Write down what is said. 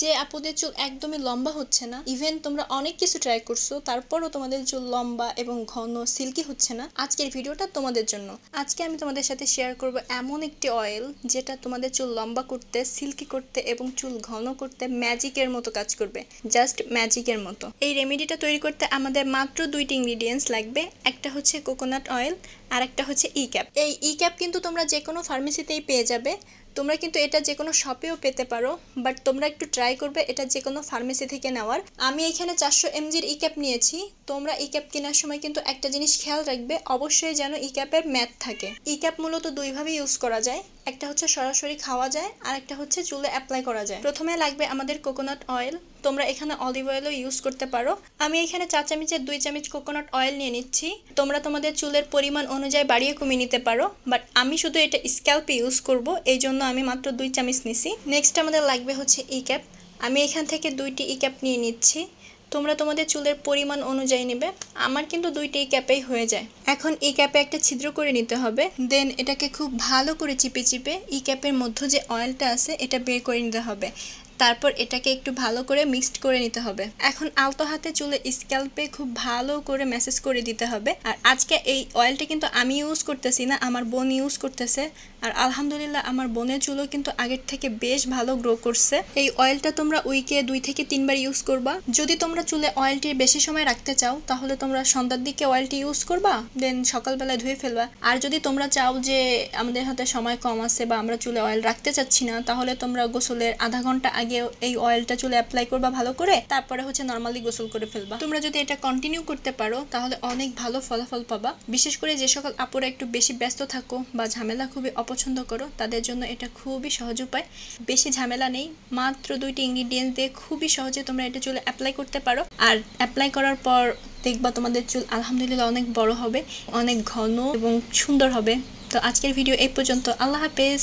যে আপুদের চুল একদমই লম্বা হচ্ছে না, ইভেন তোমরা অনেক কিছু ট্রাই করছো তারপরও তোমাদের চুল লম্বা এবং ঘন সিল্কি হচ্ছে না, আজকের ভিডিওটা তোমাদের জন্য। আজকে আমি তোমাদের সাথে শেয়ার করব এমন একটি অয়েল যেটা তোমাদের চুল লম্বা করতে, সিল্কি করতে এবং চুল ঘন করতে ম্যাজিকের মতো কাজ করবে, জাস্ট ম্যাজিকের মতো। এই রেমেডিটা তৈরি করতে আমাদের মাত্র দুইটি ইনগ্রিডিয়েন্টস লাগবে। একটা হচ্ছে কোকোনাট অয়েল আর একটা হচ্ছে ই ক্যাপ। এই ই ক্যাপ কিন্তু তোমরা যে কোনো ফার্মেসিতেই পেয়ে যাবে, তোমরা কিন্তু এটা যে কোনো শপেও পেতে পারো, বাট তোমরা একটু ট্রাই করবে এটা যে কোনো ফার্মেসি থেকে নেওয়ার। আমি এখানে 400 mgর ই ক্যাপ নিয়েছি। তোমরা ই ক্যাপ কেনার সময় কিন্তু একটা জিনিস খেয়াল রাখবে, অবশ্যই যেন ই ক্যাপের ম্যাথ থাকে। ই ক্যাপ মূলত দুইভাবে ইউজ করা যায়, একটা হচ্ছে সরাসরি খাওয়া যায় আর একটা হচ্ছে চুলে অ্যাপ্লাই করা যায়। প্রথমে লাগবে আমাদের কোকোনাট অয়েল, তোমরা এখানে অলিভ অয়েলও ইউজ করতে পারো। আমি এখানে 4 চামচের 2 চামচ কোকোনাট অয়েল নিয়ে নিচ্ছি। তোমরা তোমাদের চুলের পরিমাণ অনুযায়ী বাড়িয়ে কমিয়ে নিতে পারো, বাট আমি শুধু এটা স্ক্যাল্পে ইউজ করব, এই জন্য আমি মাত্র 2 চামচ নিছি। নেক্সট আমাদের লাগবে হচ্ছে ই ক্যাপ। আমি এখান থেকে 2টি ই ক্যাপ নিয়ে নিচ্ছি। তোমরা তোমাদের চুলের পরিমাণ অনুযায়ী নেবে, আমার কিন্তু 2টি ই ক্যাপেই হয়ে যায়। এখন ই ক্যাপে একটা ছিদ্র করে নিতে হবে, দেন এটাকে খুব ভালো করে চিপে চিপে ই ক্যাপের মধ্যে যে অয়েলটা আছে এটা বের করে নিতে হবে। তারপর এটাকে একটু ভালো করে মিক্সড করে নিতে হবে। এখন আলতো হাতে চুলে স্ক্যাল্পে খুব ভালো করে ম্যাসেজ করে দিতে হবে। আর আজকে এই অয়েলটা কিন্তু আমি ইউজ করতেছি না, আমার বোন ইউজ করতেছে। আর আলহামদুলিল্লাহ আমার বোনের চুলও কিন্তু আগের থেকে বেশ ভালো গ্রো করছে। এই অয়েলটা তোমরা উইকে 2 থেকে 3 বার ইউজ করবা। যদি তোমরা চুলে অয়েলটি বেশি সময় রাখতে চাও তাহলে তোমরা সন্ধ্যার দিকে অয়েলটি ইউজ করবা, দেন সকালবেলা ধুয়ে ফেলবা। আর যদি তোমরা চাও যে আমাদের হাতে সময় কম আছে বা আমরা চুলে অয়েল রাখতে চাচ্ছি না, তাহলে তোমরা গোসলের আধা ঘন্টা আগে এই অয়েলটা চুলে অ্যাপ্লাই করবা ভালো করে, তারপরে হচ্ছে নরমালি গোসল করে ফেলবা। তোমরা যদি এটা কন্টিনিউ করতে পারো তাহলে অনেক ভালো ফলাফল পাবা। বিশেষ করে যে সকল আপুরা একটু বেশি ব্যস্ত থাকো বা ঝামেলা খুবই অপছন্দ করো, তাদের জন্য এটা খুবই সহজ উপায়। বেশি ঝামেলা নেই, মাত্র 2টি ইনগ্রিডিয়েন্টস দিয়ে খুবই সহজে তোমরা এটা চুলে অ্যাপ্লাই করতে পারো। আর অ্যাপ্লাই করার পর দেখবা তোমাদের চুল আলহামদুলিল্লাহ অনেক বড় হবে, অনেক ঘন এবং সুন্দর হবে। তো আজকের ভিডিও এই পর্যন্ত। আল্লাহ হাফেজ।